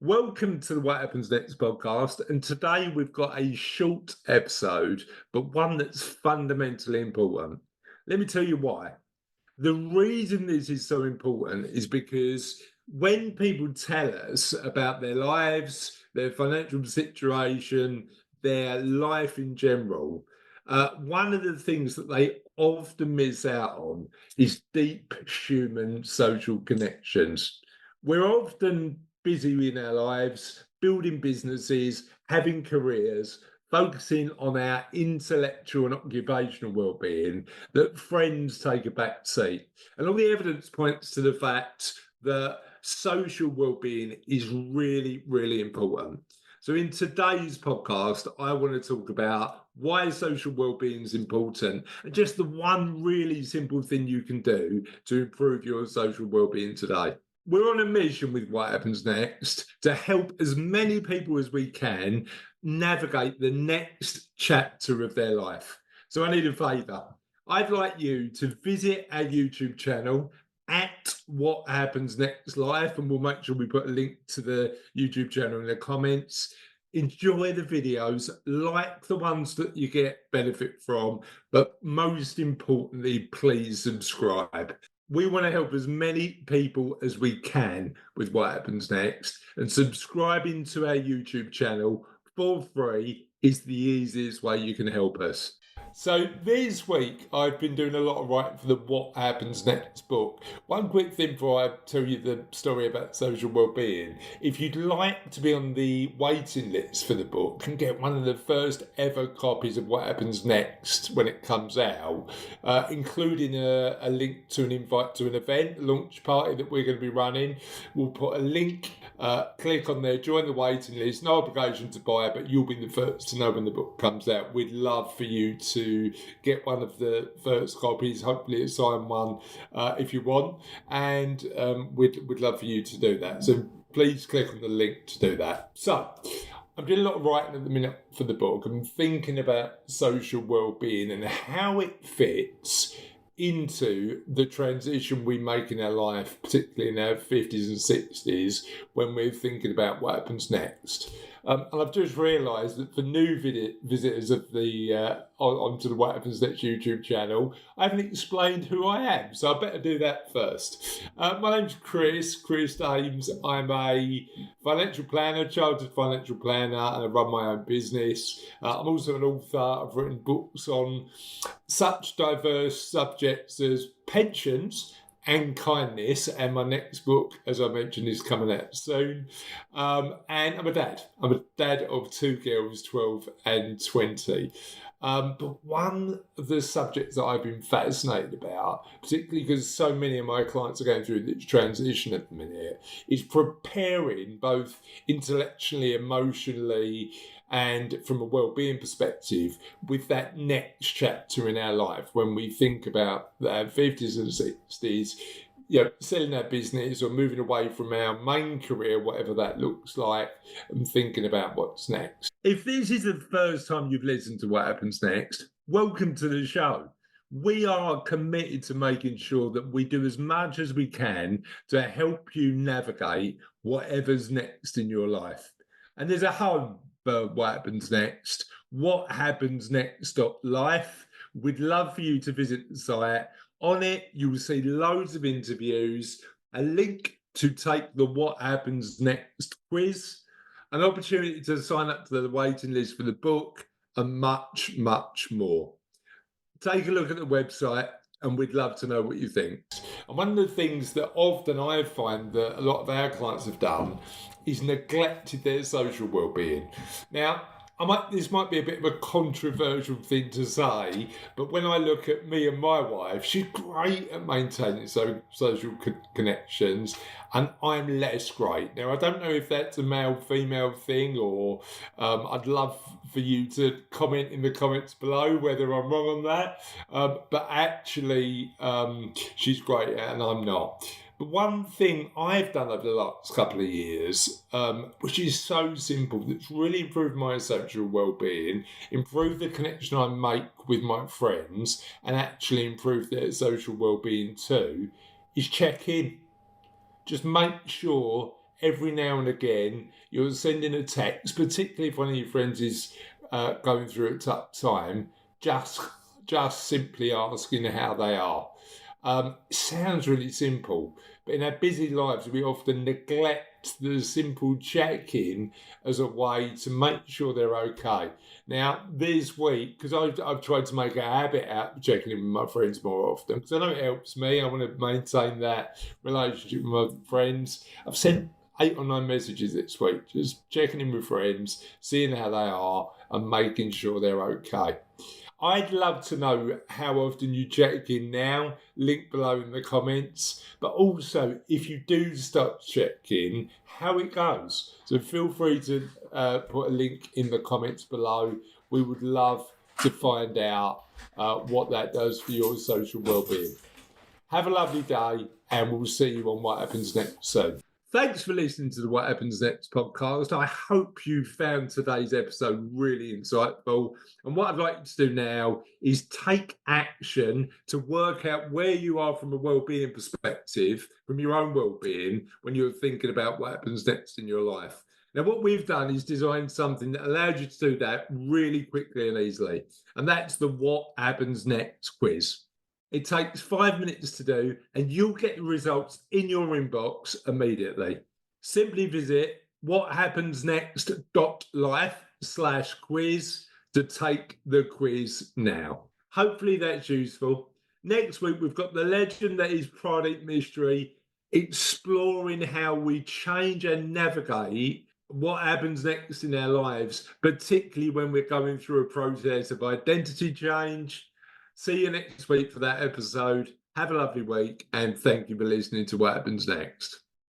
Welcome to the What Happens Next podcast. And today we've got a short episode, but one that's fundamentally important. Let me tell you why. The reason this is so important is because when people tell us about their lives, their financial situation, their life in general, one of the things that they often miss out on is deep human social connections. We're often busy in our lives, building businesses, having careers, focusing on our intellectual and occupational well-being, that friends take a back seat. And all the evidence points to the fact that social well-being is really, really important. So in today's podcast, I want to talk about why social well-being is important and just the one really simple thing you can do to improve your social well-being today. We're on a mission with What Happens Next to help as many people as we can navigate the next chapter of their life. So I need a favour. I'd like you to visit our YouTube channel at What Happens Next Life, and we'll make sure we put a link to the YouTube channel in the comments. Enjoy the videos, like the ones that you get benefit from, but most importantly, please subscribe. We want to help as many people as we can with What Happens Next, and subscribing to our YouTube channel for free is the easiest way you can help us. So this week, I've been doing a lot of writing for the What Happens Next book. One quick thing before I tell you the story about social well-being. If you'd like to be on the waiting list for the book and get one of the first ever copies of What Happens Next when it comes out, including a link to an invite to an event, a launch party that we're going to be running, we'll put a link, click on there, join the waiting list, no obligation to buy it, but you'll be the first to know when the book comes out. We'd love for you to get one of the first copies, hopefully a signed one if you want, and we'd love for you to do that. So please click on the link to do that. So I'm doing a lot of writing at the minute for the book. I'm thinking about social well-being and how it fits into the transition we make in our life, particularly in our 50s and 60s, when we're thinking about what happens next. And I've just realised that for new visitors of the onto the What Happens Next YouTube channel, I haven't explained who I am, so I better do that first. My name's Chris Ames. I'm a financial planner, childhood financial planner, and I run my own business. I'm also an author. I've written books on such diverse subjects as pensions and kindness, and my next book, as I mentioned, is coming out soon. And I'm a dad. I'm a dad of two girls, 12 and 20. But one of the subjects that I've been fascinated about, particularly because so many of my clients are going through this transition at the minute, is preparing both intellectually, emotionally, and from a well-being perspective with that next chapter in our life when we think about our 50s and 60s, selling our business or moving away from our main career, whatever that looks like, and thinking about what's next. If this is the first time you've listened to What Happens Next, welcome to the show. We are committed to making sure that we do as much as we can to help you navigate whatever's next in your life. And there's a home for What Happens Next, whathappensnext.life. We'd love for you to visit the site. On it, you will see loads of interviews, a link to take the What Happens Next quiz, an opportunity to sign up to the waiting list for the book, and much, much more. Take a look at the website, and we'd love to know what you think. And one of the things that often I find that a lot of our clients have done is neglected their social well-being. Now, this might be a bit of a controversial thing to say, but when I look at me and my wife, she's great at maintaining social connections, and I'm less great. Now, I don't know if that's a male-female thing, or I'd love for you to comment in the comments below whether I'm wrong on that. But actually, she's great and I'm not. But one thing I've done over the last couple of years, which is so simple, that's really improved my social well-being, improved the connection I make with my friends, and actually improved their social well-being too, is check in. Just make sure every now and again you're sending a text, particularly if one of your friends is going through a tough time, just simply asking how they are. Sounds really simple, but in our busy lives, we often neglect the simple check-in as a way to make sure they're okay. Now, this week, because I've tried to make a habit out of checking in with my friends more often, because I know it helps me. I want to maintain that relationship with my friends. I've sent 8 or 9 messages this week, just checking in with friends, seeing how they are, and making sure they're okay. I'd love to know how often you check in now, link below in the comments, but also if you do start checking, how it goes. So feel free to put a link in the comments below. We would love to find out what that does for your social well-being. Have a lovely day, and we'll see you on What Happens Next soon. Thanks for listening to the What Happens Next podcast. I hope you found today's episode really insightful. And what I'd like you to do now is take action to work out where you are from a well-being perspective, from your own well-being, when you're thinking about what happens next in your life. Now, what we've done is designed something that allows you to do that really quickly and easily. And that's the What Happens Next quiz. It takes 5 minutes to do, and you'll get the results in your inbox immediately. Simply visit whathappensnext.life/quiz to take the quiz now. Hopefully that's useful. Next week, we've got the legend that is Product Mystery, exploring how we change and navigate what happens next in our lives, particularly when we're going through a process of identity change. See you next week for that episode. Have a lovely week, and thank you for listening to What Happens Next.